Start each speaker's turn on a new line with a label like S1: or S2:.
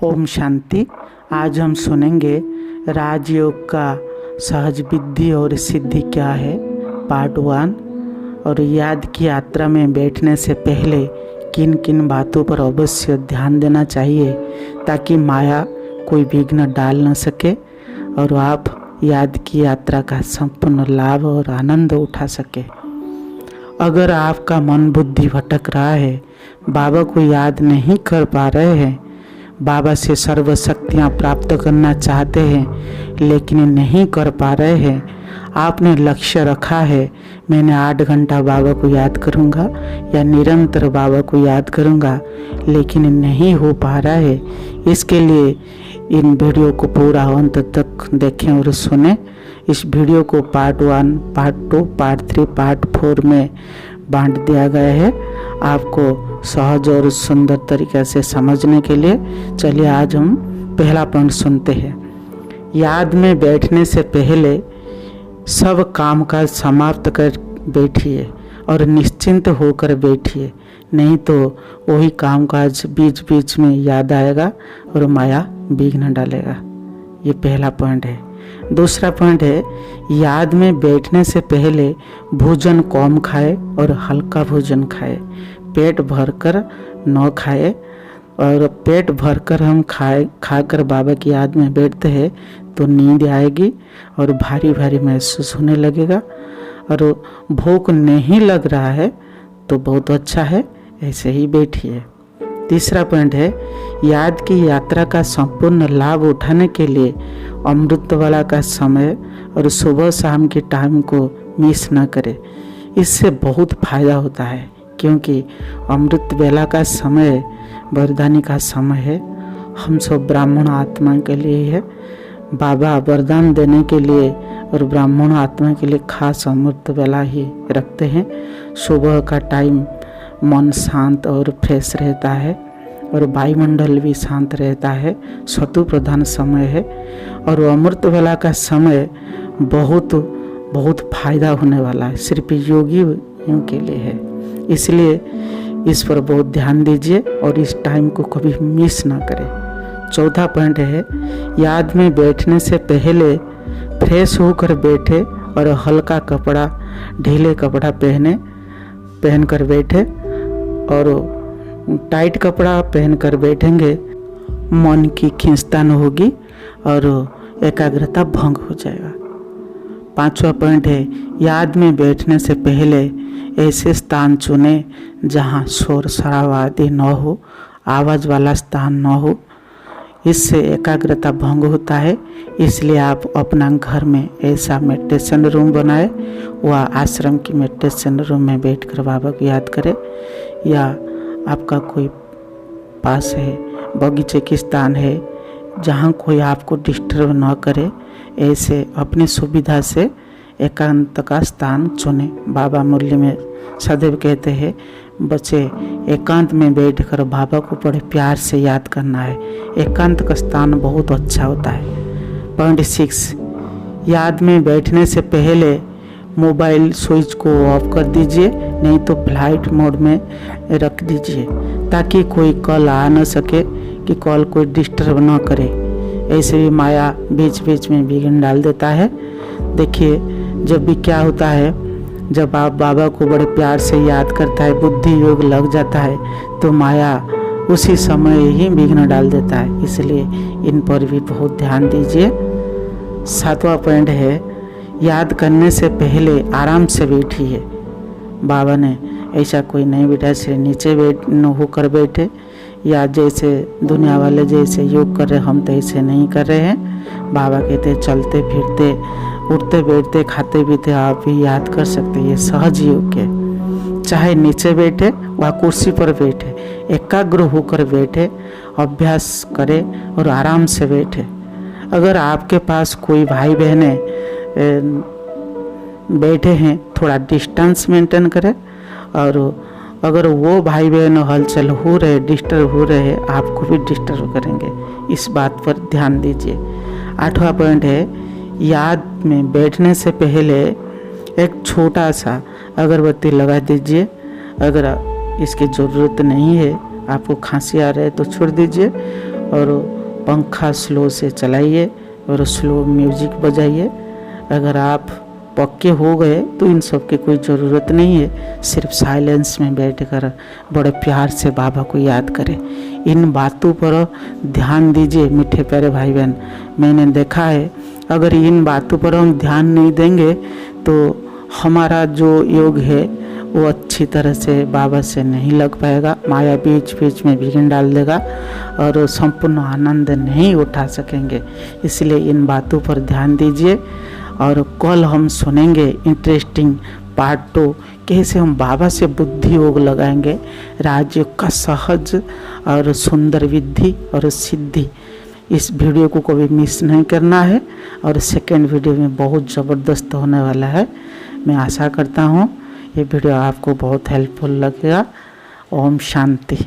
S1: ओम शांति। आज हम सुनेंगे राजयोग का सहज विद्धि और सिद्धि क्या है, पार्ट 1। और याद की यात्रा में बैठने से पहले किन किन बातों पर अवश्य ध्यान देना चाहिए ताकि माया कोई विघ्न डाल न सके और आप याद की यात्रा का संपूर्ण लाभ और आनंद उठा सके। अगर आपका मन बुद्धि भटक रहा है, बाबा को याद नहीं कर पा रहे हैं, बाबा से सर्व शक्तियाँ प्राप्त करना चाहते हैं लेकिन नहीं कर पा रहे हैं, आपने लक्ष्य रखा है मैंने 8 घंटा बाबा को याद करूँगा या निरंतर बाबा को याद करूँगा, लेकिन नहीं हो पा रहा है। इसके लिए इन वीडियो को पूरा अंत तक देखें और सुने। इस वीडियो को पार्ट 1, पार्ट 2, पार्ट 3, पार्ट 4 में बांट दिया गया है आपको सहज और सुंदर तरीके से समझने के लिए। चलिए आज हम पहला पॉइंट सुनते हैं। याद में बैठने से पहले सब काम काज समाप्त कर बैठिए और निश्चिंत होकर बैठिए, नहीं तो वही काम काज बीच बीच में याद आएगा और माया विघ्न डालेगा। ये पहला पॉइंट है। दूसरा पॉइंट है, याद में बैठने से पहले भोजन कम खाए और हल्का भोजन खाए। पेट भरकर न खाए, और पेट भरकर हम खाकर बाबा की याद में बैठते हैं तो नींद आएगी और भारी भारी महसूस होने लगेगा। और भूख नहीं लग रहा है तो बहुत अच्छा है, ऐसे ही बैठिए। तीसरा पॉइंट है, याद की यात्रा का संपूर्ण लाभ उठाने के लिए अमृत वाला का समय और सुबह शाम के टाइम को मिस ना करें। इससे बहुत फायदा होता है क्योंकि अमृत वेला का समय वरदानी का समय है। हम सब ब्राह्मण आत्मा के लिए है। बाबा वरदान देने के लिए और ब्राह्मण आत्मा के लिए खास अमृत वेला ही रखते हैं। सुबह का टाइम मन शांत और फ्रेश रहता है और वायुमंडल भी शांत रहता है, सतु प्रधान समय है। और अमृत वेला का समय बहुत बहुत फायदा होने वाला है, सिर्फ योगियों के लिए है। इसलिए इस पर बहुत ध्यान दीजिए और इस टाइम को कभी मिस ना करें। चौथा पॉइंट है, याद में बैठने से पहले फ्रेश होकर बैठे और हल्का कपड़ा, ढीले कपड़ा पहनकर बैठे। और टाइट कपड़ा पहनकर बैठेंगे मन की खींचतान होगी और एकाग्रता भंग हो जाएगा। पांचवा पॉइंट है, याद में बैठने से पहले ऐसे स्थान चुने जहां शोर शराबा आदि न हो, आवाज़ वाला स्थान न हो। इससे एकाग्रता भंग होता है। इसलिए आप अपना घर में ऐसा मेडिटेशन रूम बनाए व आश्रम की मेडिटेशन रूम में बैठकर बाबा को याद करें, या आपका कोई पास है बगीचे की स्थान है जहाँ कोई आपको डिस्टर्ब न करे, ऐसे अपनी सुविधा से एकांत का स्थान चुने। बाबा मुरली में सदैव कहते हैं बच्चे एकांत में बैठकर बाबा को बड़े प्यार से याद करना है। एकांत का स्थान बहुत अच्छा होता है। पॉइंट 6, याद में बैठने से पहले मोबाइल स्विच को ऑफ कर दीजिए, नहीं तो फ्लाइट मोड में रख दीजिए ताकि कोई कॉल आ न सके, कि कॉल कोई डिस्टर्ब न करे। ऐसे भी माया बीच बीच में विघ्न डाल देता है। देखिए जब भी क्या होता है, जब आप बाबा को बड़े प्यार से याद करता है, बुद्धि योग लग जाता है तो माया उसी समय ही विघ्न डाल देता है। इसलिए इन पर भी बहुत ध्यान दीजिए। 7वां पॉइंट है, याद करने से पहले आराम से बैठिए। बाबा ने ऐसा कोई नहीं बैठा सिर्फ नीचे होकर बैठे, या जैसे दुनिया वाले जैसे योग कर रहे हम तो ऐसे नहीं कर रहे हैं। बाबा कहते चलते फिरते, उठते बैठते, खाते पीते आप भी याद कर सकते हैं। ये सहज योग है। चाहे नीचे बैठे व कुर्सी पर बैठे, एकाग्र होकर बैठे, अभ्यास करें और आराम से बैठे। अगर आपके पास कोई भाई बहनें बैठे हैं, थोड़ा डिस्टेंस मेंटेन करें। और अगर वो भाई बहन हलचल हो रहे, डिस्टर्ब हो रहे हैं, आपको भी डिस्टर्ब करेंगे। इस बात पर ध्यान दीजिए। 8वां पॉइंट है, याद में बैठने से पहले एक छोटा सा अगरबत्ती लगा दीजिए। अगर इसकी ज़रूरत नहीं है, आपको खांसी आ रहा है तो छोड़ दीजिए। और पंखा स्लो से चलाइए और स्लो म्यूजिक बजाइए। अगर आप पक्के हो गए तो इन सब की कोई ज़रूरत नहीं है, सिर्फ साइलेंस में बैठकर बड़े प्यार से बाबा को याद करें। इन बातों पर ध्यान दीजिए मीठे प्यारे भाई बहन। मैंने देखा है अगर इन बातों पर हम ध्यान नहीं देंगे तो हमारा जो योग है वो अच्छी तरह से बाबा से नहीं लग पाएगा। माया बीच बीच में विघ्न डाल देगा और संपूर्ण आनंद नहीं उठा सकेंगे। इसलिए इन बातों पर ध्यान दीजिए। और कल हम सुनेंगे इंटरेस्टिंग पार्ट 2, कैसे हम बाबा से बुद्धि योग लगाएंगे, राजयोग का सहज और सुंदर विधि और सिद्धि। इस वीडियो को कभी मिस नहीं करना है और सेकेंड वीडियो में बहुत ज़बरदस्त होने वाला है। मैं आशा करता हूँ ये वीडियो आपको बहुत हेल्पफुल लगेगा। ओम शांति।